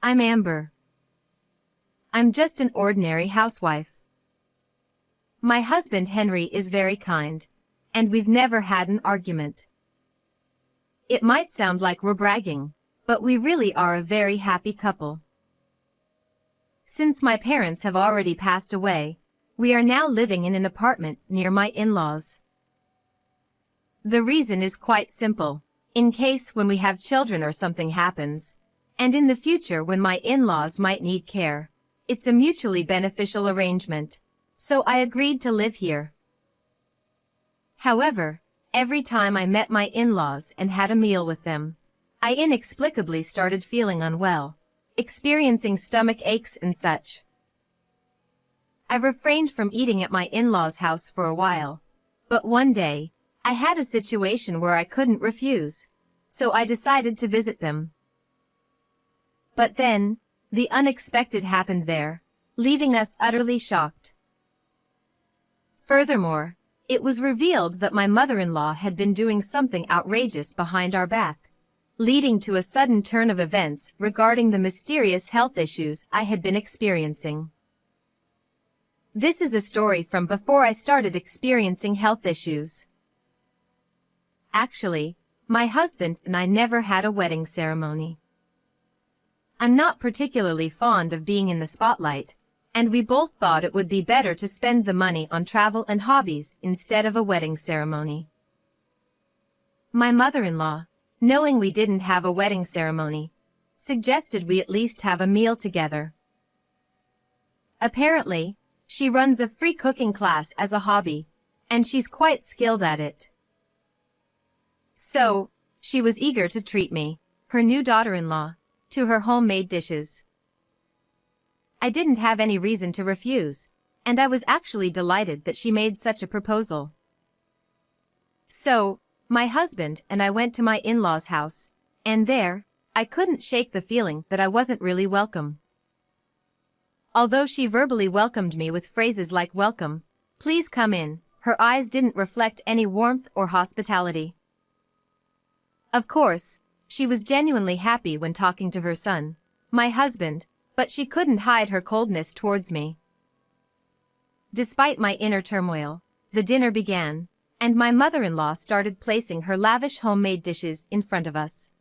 I'm Amber. I'm just an ordinary housewife. My husband Henry is very kind, and we've never had an argument. It might sound like we're bragging, but we really are a very happy couple. Since my parents have already passed away, we are now living in an apartment near my in-laws. The reason is quite simple, in case when we have children or something happens, and in the future when my in-laws might need care, it's a mutually beneficial arrangement, so I agreed to live here. However, every time I met my in-laws and had a meal with them, I inexplicably started feeling unwell, experiencing stomach aches and such. I refrained from eating at my in-laws' house for a while, but one day, I had a situation where I couldn't refuse, so I decided to visit them. But then, the unexpected happened there, leaving us utterly shocked. Furthermore, it was revealed that my mother-in-law had been doing something outrageous behind our back, leading to a sudden turn of events regarding the mysterious health issues I had been experiencing. This is a story from before I started experiencing health issues. Actually, my husband and I never had a wedding ceremony. I'm not particularly fond of being in the spotlight, and we both thought it would be better to spend the money on travel and hobbies instead of a wedding ceremony. My mother-in-law, knowing we didn't have a wedding ceremony, suggested we at least have a meal together. Apparently, she runs a free cooking class as a hobby, and she's quite skilled at it. So, she was eager to treat me, her new daughter-in-law, to her homemade dishes. I didn't have any reason to refuse, and I was actually delighted that she made such a proposal. So, my husband and I went to my in-laws' house, and there, I couldn't shake the feeling that I wasn't really welcome. Although she verbally welcomed me with phrases like "welcome," "please come in," her eyes didn't reflect any warmth or hospitality. Of course, she was genuinely happy when talking to her son, my husband, but she couldn't hide her coldness towards me. Despite my inner turmoil, the dinner began, and my mother-in-law started placing her lavish homemade dishes in front of us.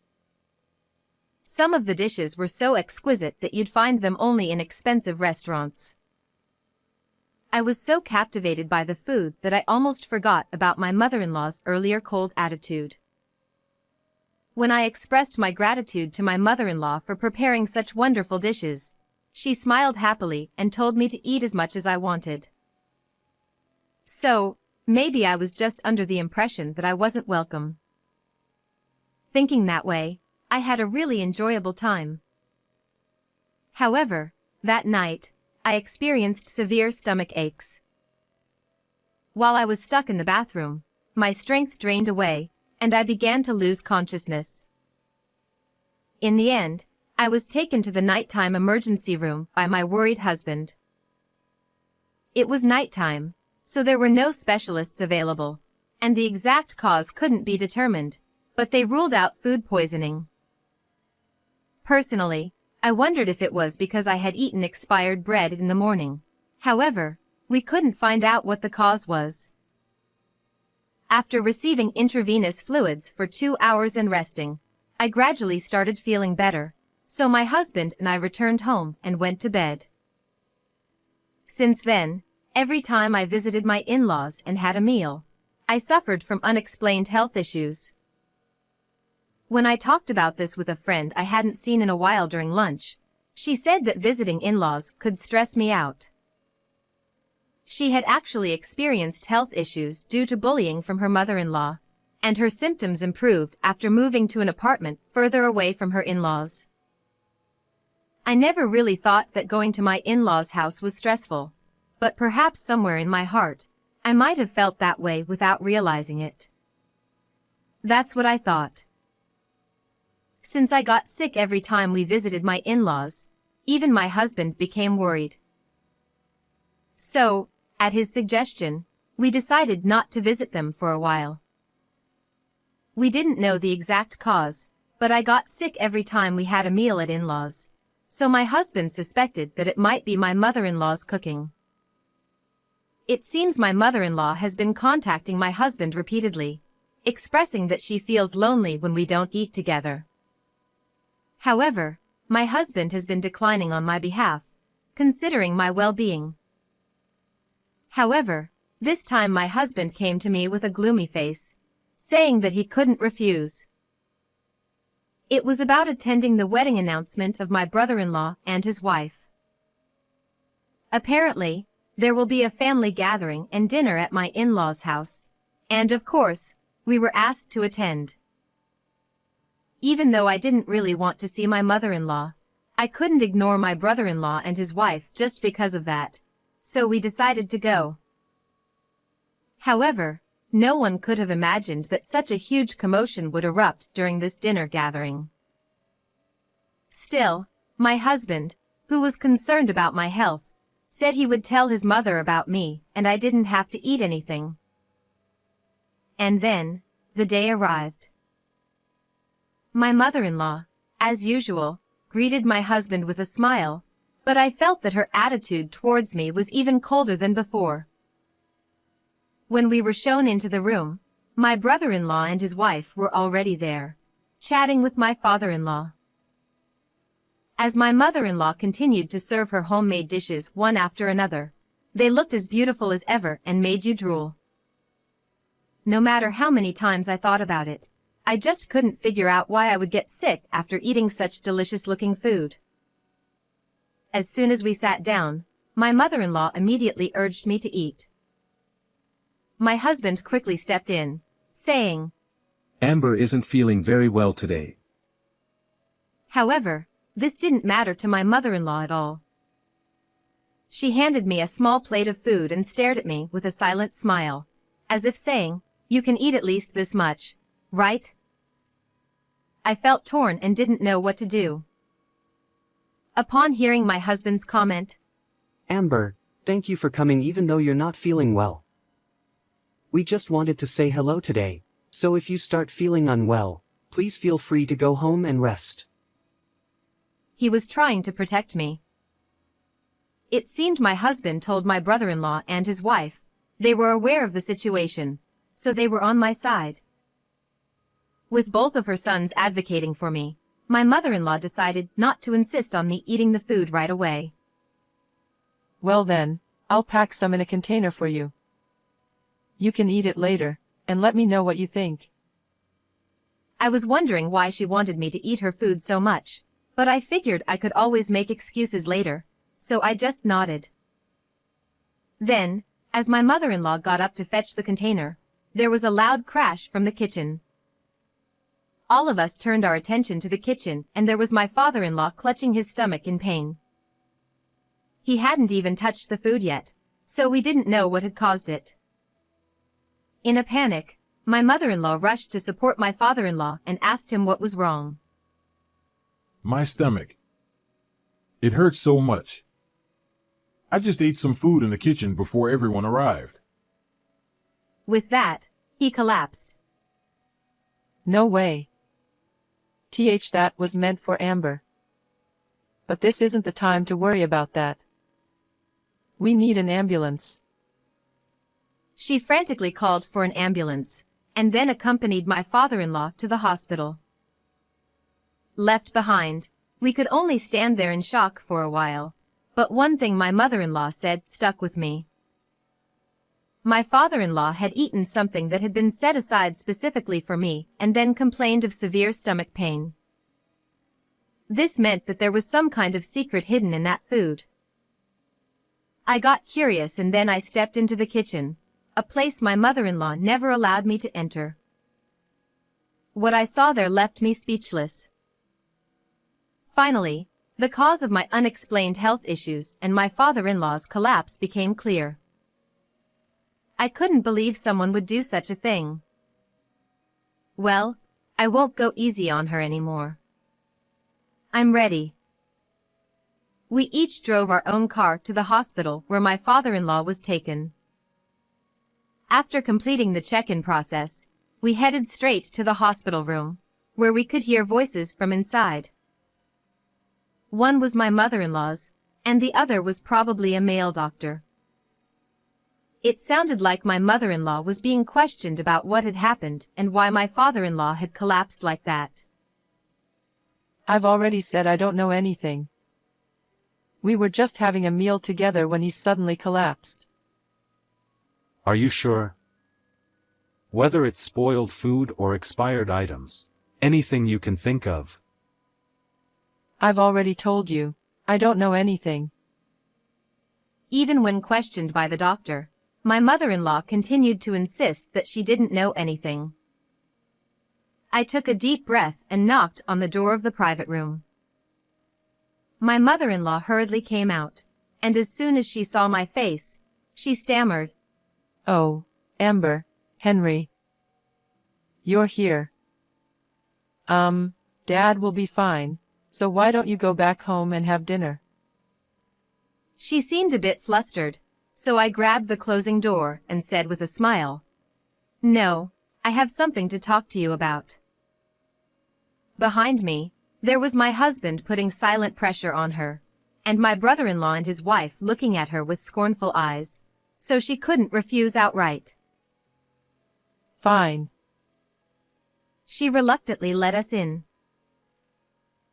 Some of the dishes were so exquisite that you'd find them only in expensive restaurants. I was so captivated by the food that I almost forgot about my mother-in-law's earlier cold attitude. When I expressed my gratitude to my mother-in-law for preparing such wonderful dishes, she smiled happily and told me to eat as much as I wanted. So, maybe I was just under the impression that I wasn't welcome. Thinking that way, I had a really enjoyable time. However, that night, I experienced severe stomach aches. While I was stuck in the bathroom, my strength drained away, and I began to lose consciousness. In the end, I was taken to the nighttime emergency room by my worried husband. It was nighttime, so there were no specialists available, and the exact cause couldn't be determined, but they ruled out food poisoning. Personally, I wondered if it was because I had eaten expired bread in the morning. However, we couldn't find out what the cause was. After receiving intravenous fluids for 2 hours and resting, I gradually started feeling better, so my husband and I returned home and went to bed. Since then, every time I visited my in-laws and had a meal, I suffered from unexplained health issues. When I talked about this with a friend I hadn't seen in a while during lunch, she said that visiting in-laws could stress me out. She had actually experienced health issues due to bullying from her mother-in-law, and her symptoms improved after moving to an apartment further away from her in-laws. I never really thought that going to my in-laws' house was stressful, but perhaps somewhere in my heart, I might have felt that way without realizing it. That's what I thought. Since I got sick every time we visited my in-laws, even my husband became worried. So, at his suggestion, we decided not to visit them for a while. We didn't know the exact cause, but I got sick every time we had a meal at in-laws, so my husband suspected that it might be my mother-in-law's cooking. It seems my mother-in-law has been contacting my husband repeatedly, expressing that she feels lonely when we don't eat together. However, my husband has been declining on my behalf, considering my well-being. However, this time my husband came to me with a gloomy face, saying that he couldn't refuse. It was about attending the wedding announcement of my brother-in-law and his wife. Apparently, there will be a family gathering and dinner at my in-laws' house, and of course, we were asked to attend. Even though I didn't really want to see my mother-in-law, I couldn't ignore my brother-in-law and his wife just because of that, so we decided to go. However, no one could have imagined that such a huge commotion would erupt during this dinner gathering. Still, my husband, who was concerned about my health, said he would tell his mother about me and I didn't have to eat anything. And then, the day arrived. My mother-in-law, as usual, greeted my husband with a smile, but I felt that her attitude towards me was even colder than before. When we were shown into the room, my brother-in-law and his wife were already there, chatting with my father-in-law. As my mother-in-law continued to serve her homemade dishes one after another, they looked as beautiful as ever and made you drool. No matter how many times I thought about it, I just couldn't figure out why I would get sick after eating such delicious-looking food. As soon as we sat down, my mother-in-law immediately urged me to eat. My husband quickly stepped in, saying, "Amber isn't feeling very well today." However, this didn't matter to my mother-in-law at all. She handed me a small plate of food and stared at me with a silent smile, as if saying, "You can eat at least this much, right?" I felt torn and didn't know what to do. Upon hearing my husband's comment, "Amber, thank you for coming even though you're not feeling well. We just wanted to say hello today, so if you start feeling unwell, please feel free to go home and rest." he was trying to protect me. It seemed my husband told my brother-in-law and his wife. They were aware of the situation, so they were on my side. With both of her sons advocating for me, my mother-in-law decided not to insist on me eating the food right away. "Well then, I'll pack some in a container for you. You can eat it later, and let me know what you think." I was wondering why she wanted me to eat her food so much, but I figured I could always make excuses later, so I just nodded. Then, as my mother-in-law got up to fetch the container, there was a loud crash from the kitchen. All of us turned our attention to the kitchen and there was my father-in-law clutching his stomach in pain. He hadn't even touched the food yet, so we didn't know what had caused it. In a panic, my mother-in-law rushed to support my father-in-law and asked him what was wrong. "My stomach. It hurts so much. I just ate some food in the kitchen before everyone arrived." With that, he collapsed. "No way. That was meant for Amber. But this isn't the time to worry about that. We need an ambulance." She frantically called for an ambulance, and then accompanied my father-in-law to the hospital. Left behind, we could only stand there in shock for a while, but one thing my mother-in-law said stuck with me. My father-in-law had eaten something that had been set aside specifically for me and then complained of severe stomach pain. This meant that there was some kind of secret hidden in that food. I got curious and then I stepped into the kitchen, a place my mother-in-law never allowed me to enter. What I saw there left me speechless. Finally, the cause of my unexplained health issues and my father-in-law's collapse became clear. I couldn't believe someone would do such a thing. Well, I won't go easy on her anymore. I'm ready. We each drove our own car to the hospital where my father-in-law was taken. After completing the check-in process, we headed straight to the hospital room, where we could hear voices from inside. One was my mother-in-law's, and the other was probably a male doctor. It sounded like my mother-in-law was being questioned about what had happened and why my father-in-law had collapsed like that. I've already said I don't know anything. We were just having a meal together when he suddenly collapsed. Are you sure? Whether it's spoiled food or expired items, anything you can think of. I've already told you, I don't know anything. Even when questioned by the doctor, my mother-in-law continued to insist that she didn't know anything. I took a deep breath and knocked on the door of the private room. My mother-in-law hurriedly came out, and as soon as she saw my face, she stammered, "Oh, Amber, Henry. You're here. Dad will be fine, so why don't you go back home and have dinner?" She seemed a bit flustered, so I grabbed the closing door and said with a smile, "No, I have something to talk to you about." Behind me, there was my husband putting silent pressure on her, and my brother-in-law and his wife looking at her with scornful eyes, so she couldn't refuse outright. "Fine." She reluctantly let us in.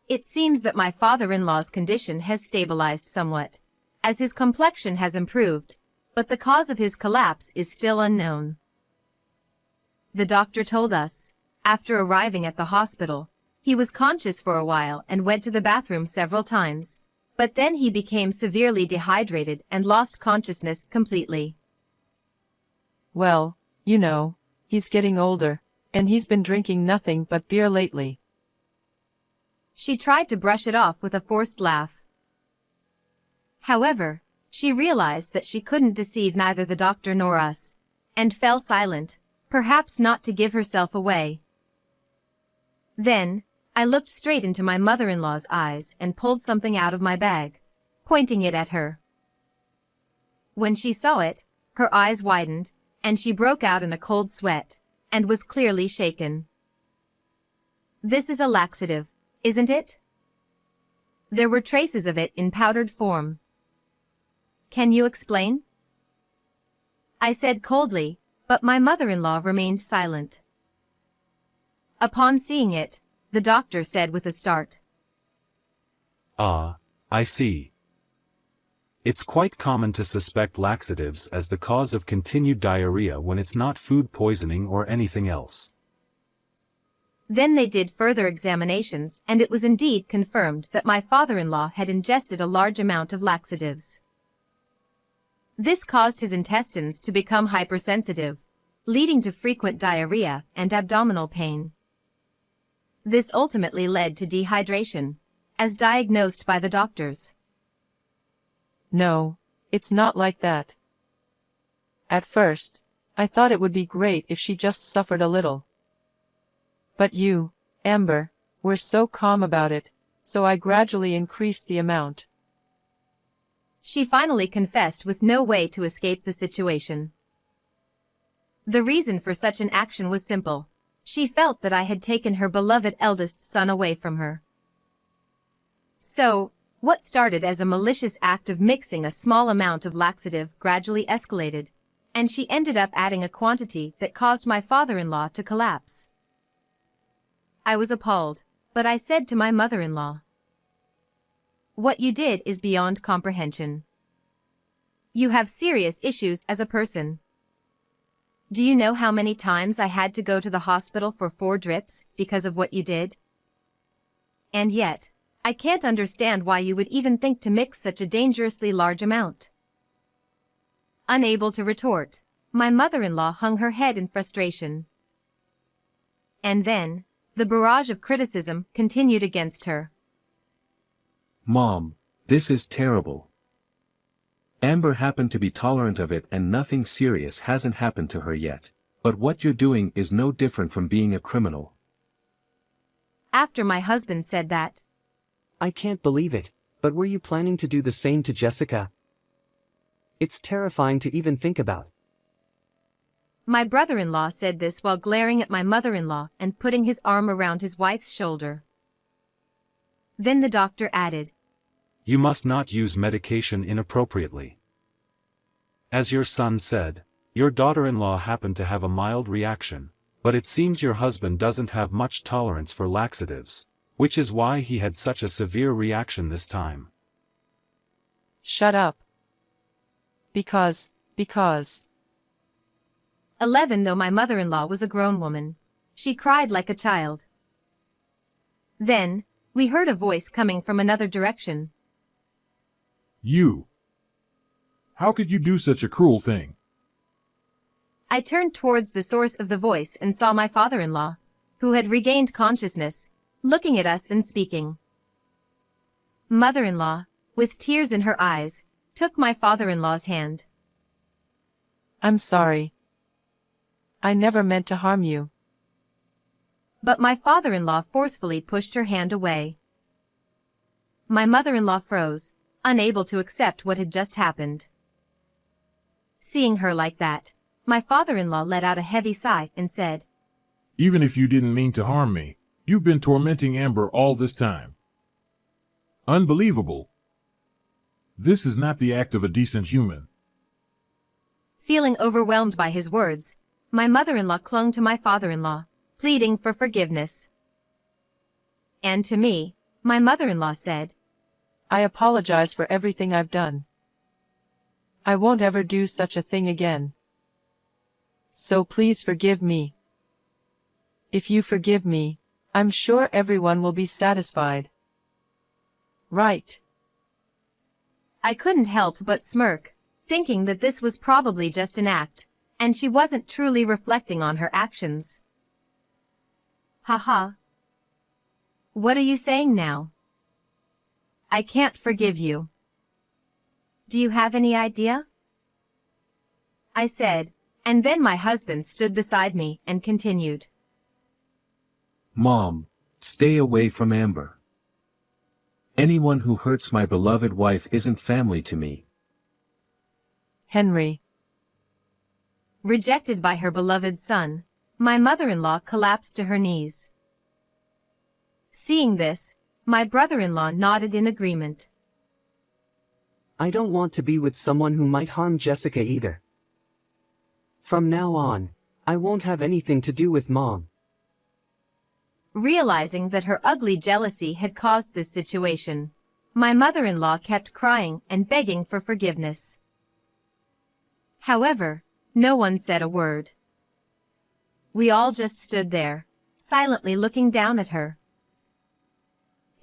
It seems that my father-in-law's condition has stabilized somewhat, as his complexion has improved, but the cause of his collapse is still unknown. The doctor told us, after arriving at the hospital, he was conscious for a while and went to the bathroom several times, but then he became severely dehydrated and lost consciousness completely. Well, you know, he's getting older, and he's been drinking nothing but beer lately. She tried to brush it off with a forced laugh. However, she realized that she couldn't deceive neither the doctor nor us, and fell silent, perhaps not to give herself away. Then, I looked straight into my mother-in-law's eyes and pulled something out of my bag, pointing it at her. When she saw it, her eyes widened, and she broke out in a cold sweat, and was clearly shaken. "This is a laxative, isn't it?" There were traces of it in powdered form. "Can you explain?" I said coldly, but my mother-in-law remained silent. Upon seeing it, the doctor said with a start, "Ah, I see. It's quite common to suspect laxatives as the cause of continued diarrhea when it's not food poisoning or anything else." Then they did further examinations, and it was indeed confirmed that my father-in-law had ingested a large amount of laxatives. This caused his intestines to become hypersensitive, leading to frequent diarrhea and abdominal pain. This ultimately led to dehydration, as diagnosed by the doctors. No, it's not like that. At first, I thought it would be great if she just suffered a little. But you, Amber, were so calm about it, so I gradually increased the amount. She finally confessed with no way to escape the situation. The reason for such an action was simple. She felt that I had taken her beloved eldest son away from her. So, what started as a malicious act of mixing a small amount of laxative gradually escalated, and she ended up adding a quantity that caused my father-in-law to collapse. I was appalled, but I said to my mother-in-law, "What you did is beyond comprehension. You have serious issues as a person. Do you know how many times I had to go to the hospital for 4 drips because of what you did? And yet, I can't understand why you would even think to mix such a dangerously large amount." Unable to retort, my mother-in-law hung her head in frustration. And then, the barrage of criticism continued against her. "Mom, this is terrible. Amber happened to be tolerant of it and nothing serious hasn't happened to her yet. But what you're doing is no different from being a criminal." After my husband said that, I can't believe it, but were you planning to do the same to Jessica? It's terrifying to even think about. my brother-in-law said this while glaring at my mother-in-law and putting his arm around his wife's shoulder. Then the doctor added, You must not use medication inappropriately. As your son said, your daughter-in-law happened to have a mild reaction, but it seems your husband doesn't have much tolerance for laxatives, which is why he had such a severe reaction this time. Shut up. Because. 11 Though my mother-in-law was a grown woman, she cried like a child. Then, we heard a voice coming from another direction. You. How could you do such a cruel thing? I turned towards the source of the voice and saw my father-in-law, who had regained consciousness, looking at us and speaking. Mother-in-law, with tears in her eyes, took my father-in-law's hand. I'm sorry. I never meant to harm you. But my father-in-law forcefully pushed her hand away. My mother-in-law froze, unable to accept what had just happened. Seeing her like that, my father-in-law let out a heavy sigh and said, Even if you didn't mean to harm me, you've been tormenting Amber all this time. Unbelievable. This is not the act of a decent human. Feeling overwhelmed by his words, my mother-in-law clung to my father-in-law, pleading for forgiveness. And to me, my mother-in-law said, I apologize for everything I've done. I won't ever do such a thing again. So please forgive me. If you forgive me, I'm sure everyone will be satisfied. Right. I couldn't help but smirk, thinking that this was probably just an act, and she wasn't truly reflecting on her actions. Haha. What are you saying now? I can't forgive you. Do you have any idea? I said, and then my husband stood beside me and continued. Mom, stay away from Amber. Anyone who hurts my beloved wife isn't family to me. Henry. Rejected by her beloved son, my mother-in-law collapsed to her knees. Seeing this, my brother-in-law nodded in agreement. I don't want to be with someone who might harm Jessica either. From now on, I won't have anything to do with Mom. Realizing that her ugly jealousy had caused this situation, my mother-in-law kept crying and begging for forgiveness. However, no one said a word. We all just stood there, silently looking down at her.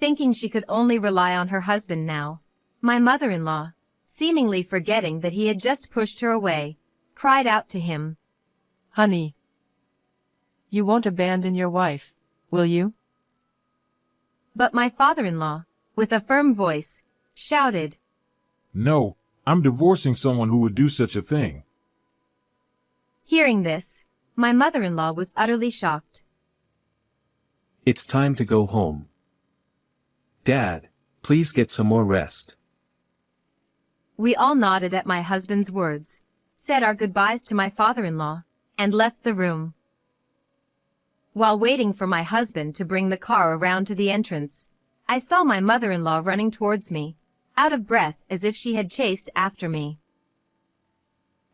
Thinking she could only rely on her husband now, my mother-in-law, seemingly forgetting that he had just pushed her away, cried out to him, Honey. You won't abandon your wife, will you? But my father-in-law, with a firm voice, shouted, No, I'm divorcing someone who would do such a thing. Hearing this, my mother-in-law was utterly shocked. It's time to go home. Dad, please get some more rest. We all nodded at my husband's words, said our goodbyes to my father-in-law, and left the room. While waiting for my husband to bring the car around to the entrance, I saw my mother-in-law running towards me, out of breath as if she had chased after me.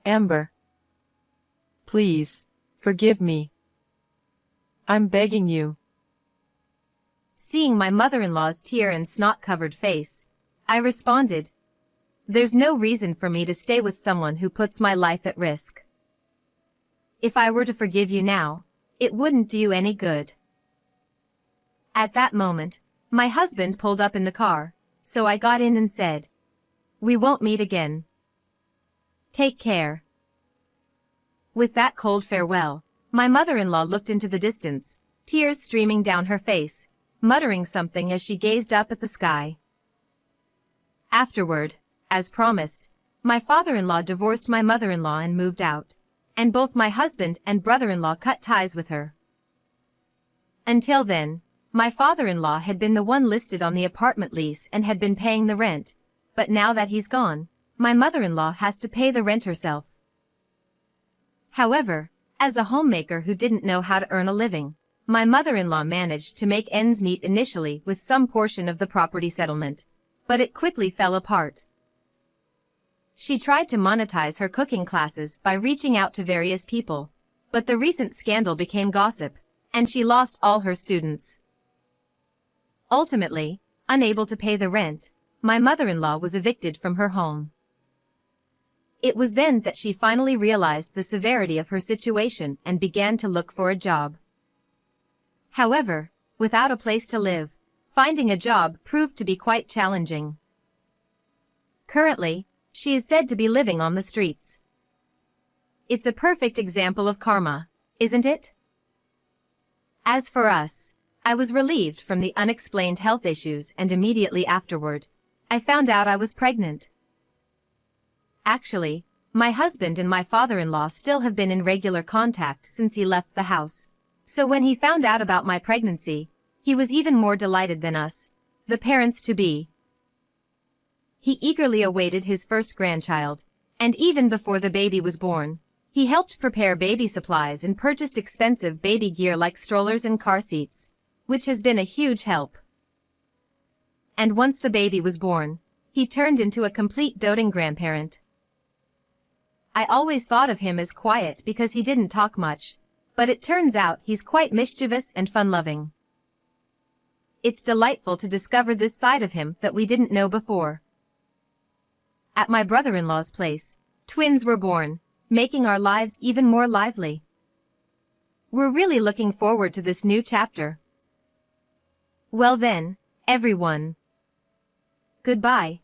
Amber. Please, forgive me. I'm begging you. Seeing my mother-in-law's tear and snot-covered face, I responded, There's no reason for me to stay with someone who puts my life at risk. If I were to forgive you now, it wouldn't do you any good. At that moment, my husband pulled up in the car, so I got in and said, We won't meet again. Take care. With that cold farewell, my mother-in-law looked into the distance, tears streaming down her face, muttering something as she gazed up at the sky. Afterward, as promised, my father-in-law divorced my mother-in-law and moved out, and both my husband and brother-in-law cut ties with her. Until then, my father-in-law had been the one listed on the apartment lease and had been paying the rent, but now that he's gone, my mother-in-law has to pay the rent herself. However, as a homemaker who didn't know how to earn a living, my mother-in-law managed to make ends meet initially with some portion of the property settlement, but it quickly fell apart. She tried to monetize her cooking classes by reaching out to various people, but the recent scandal became gossip, and she lost all her students. Ultimately, unable to pay the rent, my mother-in-law was evicted from her home. It was then that she finally realized the severity of her situation and began to look for a job. However, without a place to live, finding a job proved to be quite challenging. Currently, she is said to be living on the streets. It's a perfect example of karma, isn't it? As for us, I was relieved from the unexplained health issues, and immediately afterward, I found out I was pregnant. Actually, my husband and my father-in-law still have been in regular contact since he left the house, so when he found out about my pregnancy, he was even more delighted than us, the parents-to-be. He eagerly awaited his first grandchild, and even before the baby was born, he helped prepare baby supplies and purchased expensive baby gear like strollers and car seats, which has been a huge help. And once the baby was born, he turned into a complete doting grandparent. I always thought of him as quiet because he didn't talk much, but it turns out he's quite mischievous and fun-loving. It's delightful to discover this side of him that we didn't know before. At my brother-in-law's place, twins were born, making our lives even more lively. We're really looking forward to this new chapter. Well then, everyone. Goodbye.